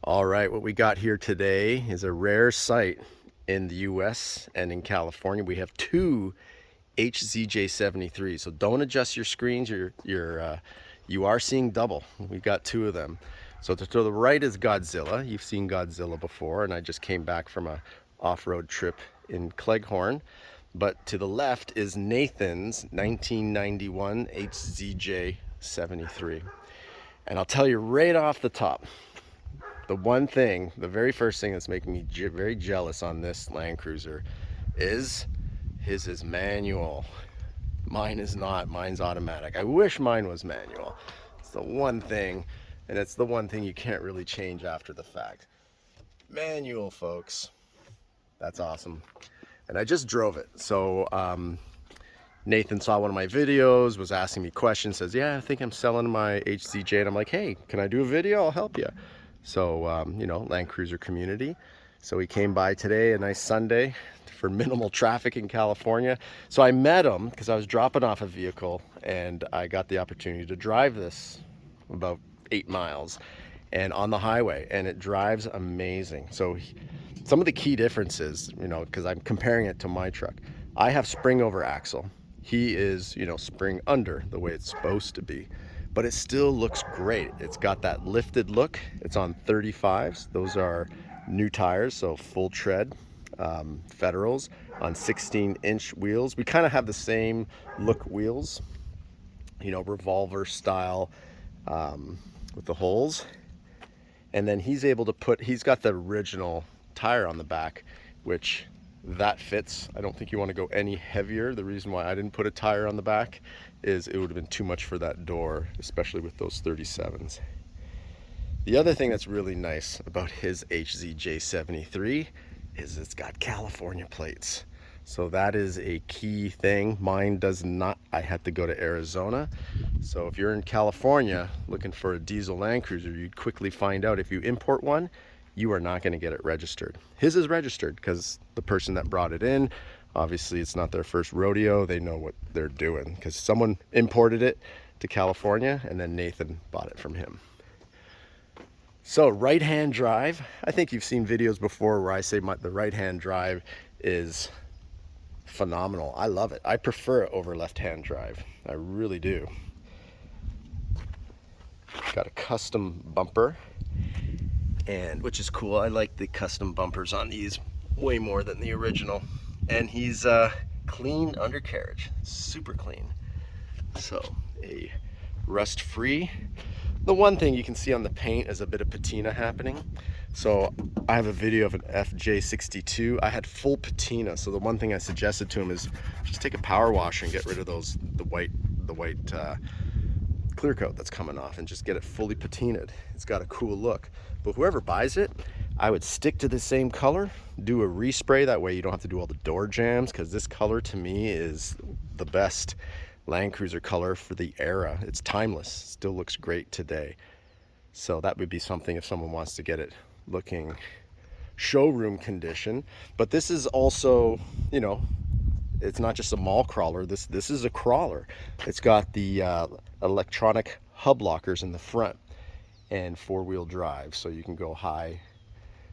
All right, what we got here today is a rare sight in the US and in California. We have two HZJ73. So don't adjust your screens. You are seeing double. We've got two of them. So to the right is Godzilla. You've seen Godzilla before, and I just came back from a off-road trip in Cleghorn. But to the left is Nathan's 1991 HZJ73. And I'll tell you right off the top, the very first thing that's making me very jealous on this Land Cruiser is his is manual. Mine is not. Mine's automatic. I wish mine was manual. It's the one thing, and it's the one thing you can't really change after the fact. Manual, folks. That's awesome. And I just drove it. So Nathan saw one of my videos, was asking me questions, says, yeah, I think I'm selling my HZJ. And I'm like, hey, can I do a video? I'll help you. So, you know, Land Cruiser community. So he came by today, a nice Sunday, for minimal traffic in California. So I met him because I was dropping off a vehicle and I got the opportunity to drive this about 8 miles and on the highway, and it drives amazing. So some of the key differences, you know, because I'm comparing it to my truck. I have spring over axle. He is, you know, spring under, the way it's supposed to be. But it still looks great. It's got that lifted look. It's on 35s. Those are new tires, so full tread Federals on 16-inch wheels. We kind of have the same look wheels, you know, revolver style with the holes. And then he's able to he's got the original tire on the back, which that fits. I don't think you want to go any heavier. The reason why I didn't put a tire on the back is it would have been too much for that door, especially with those 37s. The other thing that's really nice about his HZJ73 is it's got California plates. So that is a key thing. Mine does not. I had to go to Arizona. So if you're in California looking for a diesel Land Cruiser, you'd quickly find out if you import one, you are not going to get it registered. His is registered because the person that brought it in, obviously it's not their first rodeo. They know what they're doing because someone imported it to California and then Nathan bought it from him. So right-hand drive, I think you've seen videos before where I say the right-hand drive is phenomenal. I love it. I prefer it over left-hand drive. I really do. Got a custom bumper, and which is cool. I like the custom bumpers on these way more than the original. And he's clean undercarriage, super clean. So a rust-free. The one thing you can see on the paint is a bit of patina happening. So I have a video of an FJ62. I had full patina. So the one thing I suggested to him is just take a power washer and get rid of the white clear coat that's coming off and just get it fully patinaed. It's got a cool look. But whoever buys it, I would stick to the same color, do a respray. That way you don't have to do all the door jams, because this color to me is the best Land Cruiser color for the era. It's timeless, still looks great today. So that would be something if someone wants to get it looking showroom condition. But this is also, you know, it's not just a mall crawler. This is a crawler. It's got the electronic hub lockers in the front and four-wheel drive, so you can go high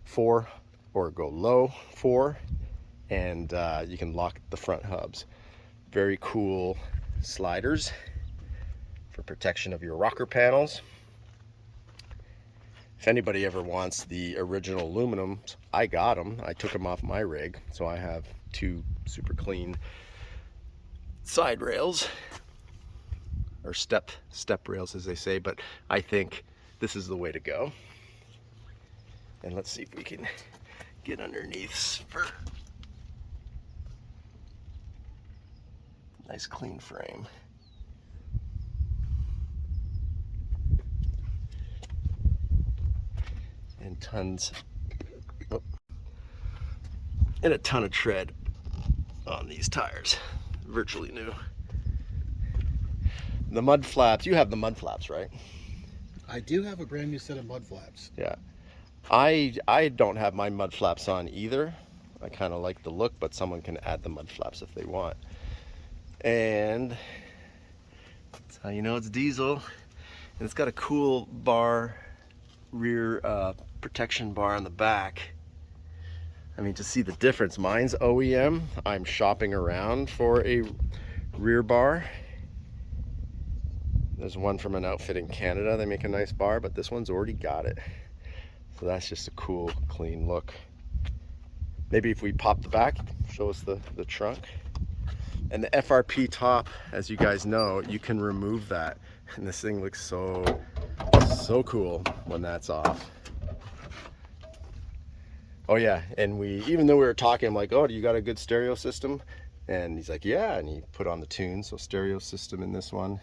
4 or go low 4, and you can lock the front hubs. Very cool sliders for protection of your rocker panels. If anybody ever wants the original aluminum, I got them. I took them off my rig, so I have 2 super clean side rails, or step rails as they say, but I think this is the way to go. And let's see if we can get underneath for nice clean frame. And a ton of tread on these tires, virtually new. The mud flaps, you have the mud flaps, right? I do have a brand new set of mud flaps. Yeah, I don't have my mud flaps on either. I kind of like the look, but someone can add the mud flaps if they want. And that's how you know it's diesel. And it's got a cool bar rear protection bar on the back. I mean, to see the difference, mine's OEM. I'm shopping around for a rear bar. There's one from an outfit in Canada. They make a nice bar, but this one's already got it. So that's just a cool, clean look. Maybe if we pop the back, show us the trunk. And the FRP top, as you guys know, you can remove that. And this thing looks so cool when that's off. Oh yeah, and even though we were talking, I'm like, oh, do you got a good stereo system? And he's like, yeah, and he put on the tune. So stereo system in this one.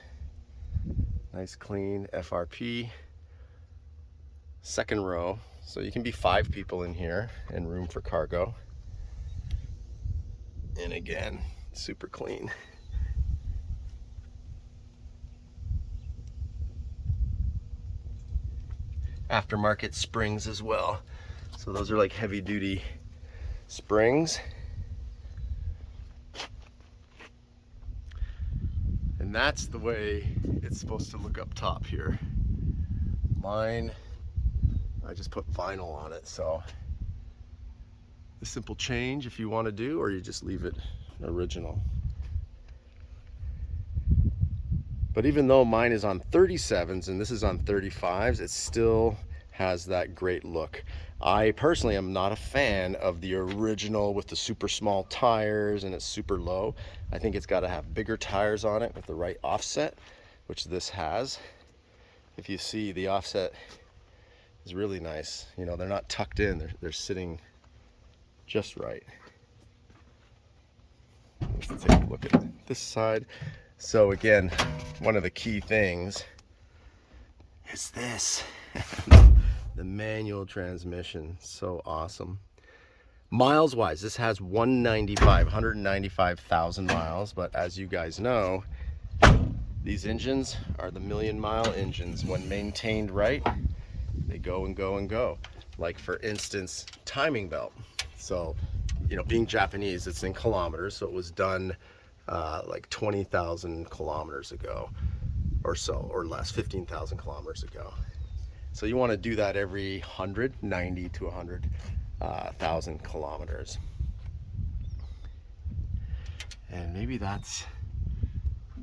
Nice clean FRP. Second row. So you can be 5 people in here and room for cargo. And again, super clean. Aftermarket springs as well. So those are like heavy duty springs. And that's the way it's supposed to look up top here. Mine, I just put vinyl on it, so a simple change if you want to do, or you just leave it original. But even though mine is on 37s and this is on 35s, it still has that great look. I personally am not a fan of the original with the super small tires and it's super low. I think it's got to have bigger tires on it with the right offset, which this has. If you see, the offset is really nice. You know, they're not tucked in, they're sitting just right. Let's take a look at this side. So again, one of the key things is this. The manual transmission. So awesome. Miles wise, this has 195,000 miles, but as you guys know, these engines are the million-mile engines. When maintained right, they go and go and go. Like for instance, timing belt. So, you know, being Japanese, it's in kilometers, so it was done like 20,000 kilometers ago or so, or less, 15,000 kilometers ago. So you want to do that every 190 to 100,000 kilometers. And maybe that's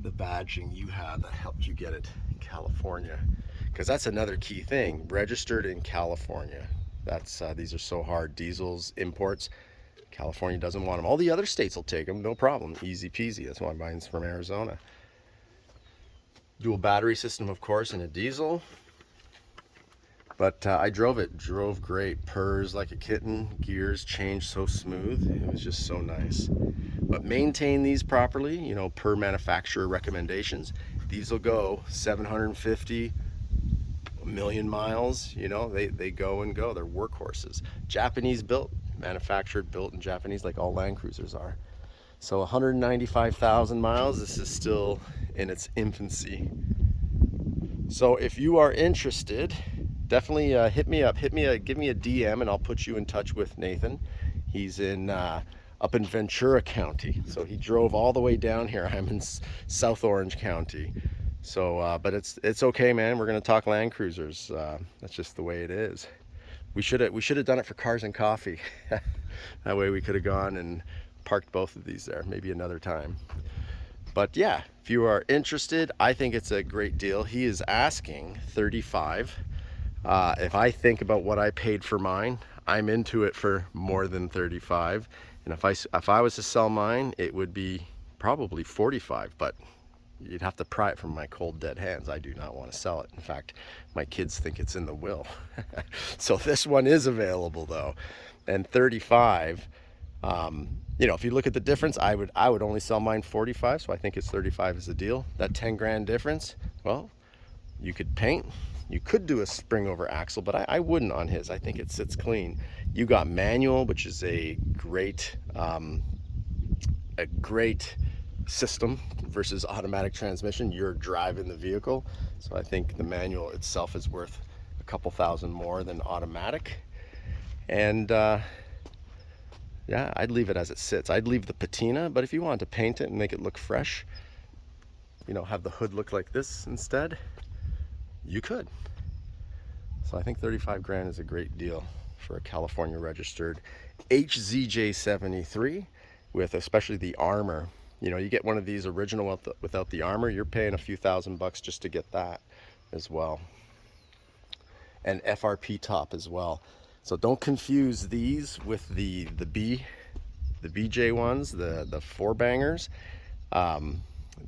the badging you have that helped you get it in California, because that's another key thing. Registered in California. That's these are so hard. Diesels, imports. California doesn't want them. All the other states will take them, no problem. Easy peasy. That's why mine's from Arizona. Dual battery system, of course, in a diesel. But I drove great. Purrs like a kitten, gears changed so smooth. It was just so nice. But maintain these properly, you know, per manufacturer recommendations. These will go 750, a million miles, you know, they go and go. They're workhorses. Japanese built, manufactured, built in Japanese, like all Land Cruisers are. So 195,000 miles, this is still in its infancy. So if you are interested, definitely hit me up, give me a DM, and I'll put you in touch with Nathan. He's in up in Ventura County, so he drove all the way down here. I'm in South Orange County, so but it's okay, man. We're gonna talk Land Cruisers. That's just the way it is. We should have done it for Cars and Coffee. That way we could have gone and parked both of these there, maybe another time. But yeah, if you are interested, I think it's a great deal. He is asking 35. If I think about what I paid for mine, I'm into it for more than 35. And if I was to sell mine, it would be probably 45, but you'd have to pry it from my cold dead hands. I do not want to sell it. In fact, my kids think it's in the will. So this one is available though. And 35, you know, if you look at the difference, I would only sell mine 45, so I think it's 35 is the deal. That 10 grand difference, well, you could paint. You could do a spring over axle, but I wouldn't on his. I think it sits clean. You got manual, which is a great system versus automatic transmission. You're driving the vehicle, so I think the manual itself is worth a couple thousand more than automatic. And yeah, I'd leave it as it sits. I'd leave the patina, but if you wanted to paint it and make it look fresh, you know, have the hood look like this instead, you could. So I think 35 grand is a great deal for a California registered HZJ73 with especially the armor. You know, you get one of these original without the armor, you're paying a few $1,000s just to get that as well. And FRP top as well. So don't confuse these with the BJ ones, the four bangers.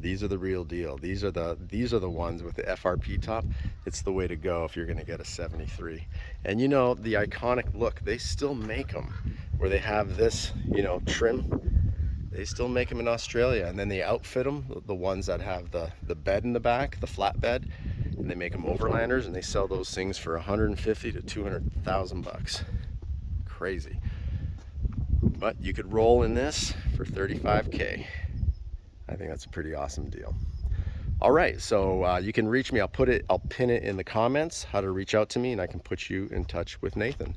These are the real deal. These are the ones with the FRP top. It's the way to go if you're going to get a 73. And you know, the iconic look, they still make them where they have this, you know, trim. They still make them in Australia, and then they outfit them, the ones that have the bed in the back, the flat bed, and they make them overlanders, and they sell those things for 150 to 200,000 bucks. Crazy. But you could roll in this for 35K. I think that's a pretty awesome deal. All right, so you can reach me. I'll pin it in the comments how to reach out to me, and I can put you in touch with Nathan.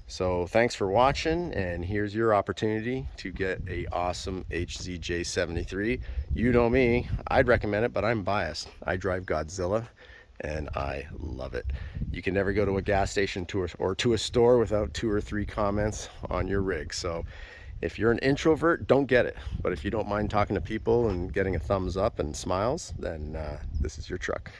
So thanks for watching, and here's your opportunity to get a awesome HZJ73. You know me, I'd recommend it, but I'm biased. I drive Godzilla, and I love it. You can never go to a gas station or to a store without 2 or 3 comments on your rig. So if you're an introvert, don't get it. But if you don't mind talking to people and getting a thumbs up and smiles, then this is your truck.